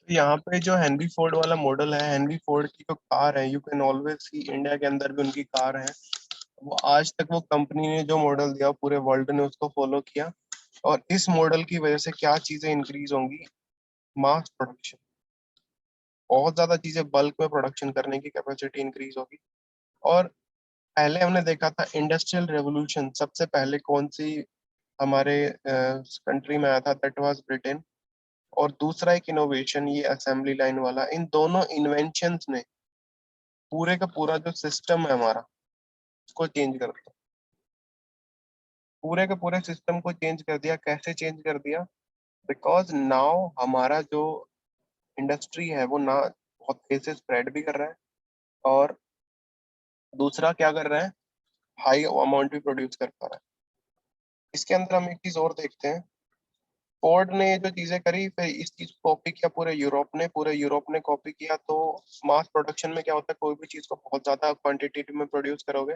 यहाँ पे जो हेनरी फोर्ड वाला मॉडल है, हेनरी फोर्ड की जो कार है, you can always see India के अंदर भी उनकी कार है। वो आज तक वो कंपनी ने जो मॉडल दिया पूरे वर्ल्ड ने उसको फॉलो किया। और इस मॉडल की वजह से क्या चीजें इंक्रीज होंगी, मास प्रोडक्शन, बहुत ज्यादा चीजें बल्क में प्रोडक्शन करने की कैपेसिटी इंक्रीज होगी। और पहले हमने देखा था इंडस्ट्रियल रेवोल्यूशन, सबसे पहले कौन सी हमारे कंट्री में आया था, दैट वाज ब्रिटेन। और दूसरा एक इनोवेशन ये असेंबली लाइन वाला, इन दोनों इन्वेंशंस ने पूरे का पूरा जो सिस्टम है हमारा उसको चेंज कर दिया। पूरे के पूरे सिस्टम को चेंज कर दिया। कैसे चेंज कर दिया? बिकॉज नाउ हमारा जो इंडस्ट्री है वो ना बहुत तेज से स्प्रेड भी कर रहा है, और दूसरा क्या कर रहा है, हाई अमाउंट भी प्रोड्यूस कर पा रहा है। इसके अंदर हम एक चीज और देखते हैं, फोर्ड ने जो चीजें करी फिर इस चीज को कॉपी किया पूरे यूरोप ने कॉपी किया। तो मास प्रोडक्शन में क्या होता है, कोई भी चीज को बहुत ज्यादा क्वांटिटी में प्रोड्यूस करोगे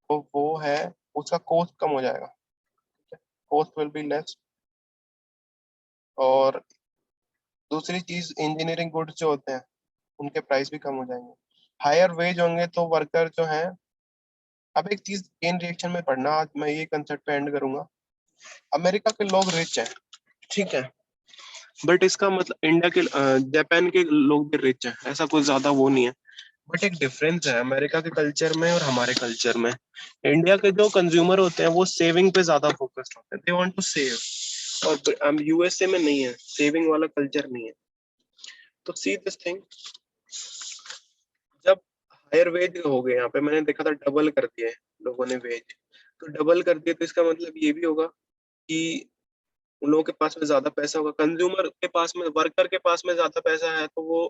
तो वो है, उसका कॉस्ट कम हो जाएगा, कॉस्ट विल बी लेस। और दूसरी चीज, इंजीनियरिंग गुड्स जो होते हैं उनके प्राइस भी कम हो जाएंगे, हायर वेज होंगे तो वर्कर जो है। अब एक चीज चेन रिएक्शन में पढ़ना, आज मैं ये कंसेप्ट पे एंड करूंगा। अमेरिका के लोग रिच हैं, ठीक है, बट इसका मतलब इंडिया के जापान के लोग भी रिच हैं, ऐसा कुछ ज्यादा वो नहीं है। बट एक डिफरेंस है अमेरिका के कल्चर में और हमारे कल्चर में। इंडिया के जो कंज्यूमर होते हैं वो सेविंग पे ज्यादा फोकस्ड होते हैं, दे वांट टू सेव। और यूएसए में नहीं है, सेविंग वाला कल्चर नहीं है। तो सी दिस थिंग, जब हायर वेज हो गए यहाँ पे, मैंने देखा था डबल कर दिए लोगों ने वेज। तो डबल कर दिए तो इसका मतलब ये भी होगा कि उन लोगों के पास में ज्यादा पैसा होगा, कंज्यूमर के पास में, वर्कर के पास में ज्यादा पैसा है तो वो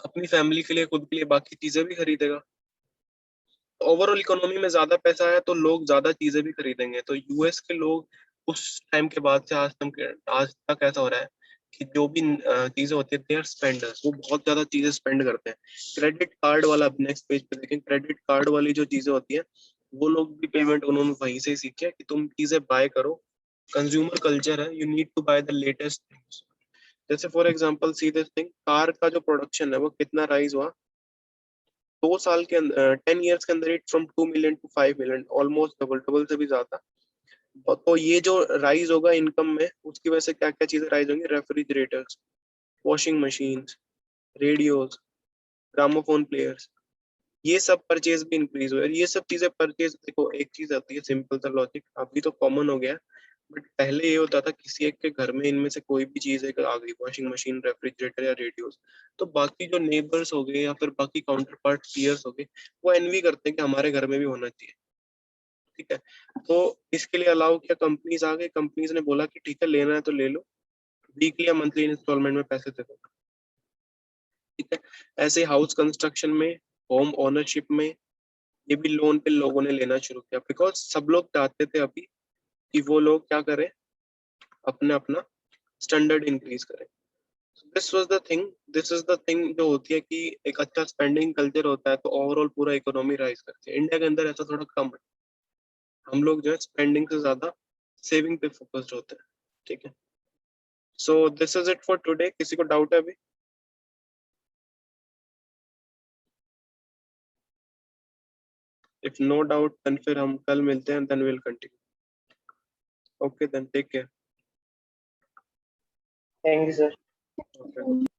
अपनी फैमिली के लिए, खुद के लिए बाकी चीजें भी खरीदेगा। ओवरऑल इकोनॉमी में ज्यादा पैसा है तो लोग ज्यादा चीजें भी खरीदेंगे। तो यूएस के लोग उस टाइम के बाद से आज तक ऐसा हो रहा है कि जो भी चीजें होती है, दे आर स्पेंडर्स, वो बहुत ज्यादा चीजें स्पेंड करते हैं। क्रेडिट कार्ड वाला, नेक्स्ट पेज पे देखें, क्रेडिट कार्ड वाली जो चीजें होती है वो लोग भी पेमेंट उन्होंने वहीं से ही सीखे कि तुम चीजें बाय करो। कंज्यूमर कल्चर है, you need to buy the latest things. जैसे for example see this thing, car का जो प्रोडक्शन है वो कितना राइज हुआ 2 साल के अंदर, 10 ईयर्स के अंदर, it from 2 million to 5 million, almost double, double से भी ज्यादा। तो ये जो राइज होगा इनकम में, उसकी वजह से क्या क्या चीजें राइज होंगी, refrigerators, washing machines, radios, gramophone players, ये सब परचेज भी इंक्रीज हुए। और ये सब चीजें परचेज, देखो एक चीज आती है सिंपल सा लॉजिक, अभी तो कॉमन हो गया, बट पहले ये होता था किसी एक के घर में इनमें से कोई भी चीज एक आ गई, वॉशिंग मशीन, रेफ्रिजरेटर या रेडियोस, तो बाकी जो नेबर्स हो गए या फिर बाकी काउंटर पार्ट पीयर्स हो गए, वो एनवी करते हैं कि हमारे घर में भी होना चाहिए। ठीक है, तो इसके लिए अलाउ किया, कंपनीज आ गई, कंपनीज ने बोला कि ठीक है लेना है तो ले लो, वीकली या मंथली इंस्टॉलमेंट में पैसे दे दो। ठीक है, ऐसे हाउस कंस्ट्रक्शन में, होम ओनरशिप में, ये भी लोन पे लोगों ने लेना शुरू किया, बिकॉज सब लोग चाहते थे अभी कि वो लोग क्या करें, अपने अपना स्टैंडर्ड इंक्रीज करें। This was the thing, this is the thing जो होती है कि एक अच्छा स्पेंडिंग कल्चर होता है तो ओवरऑल पूरा इकोनॉमी राइज करती है। इंडिया के अंदर ऐसा थोड़ा कम है, हम लोग जो है स्पेंडिंग से ज्यादा सेविंग पे फोकस्ड होते हैं। ठीक है, so this is it for today. किसी को डाउट है अभी? इफ नो डाउट देन फिर हम कल मिलते हैं, then will continue. Okay then, take care. Thank you sir. Okay.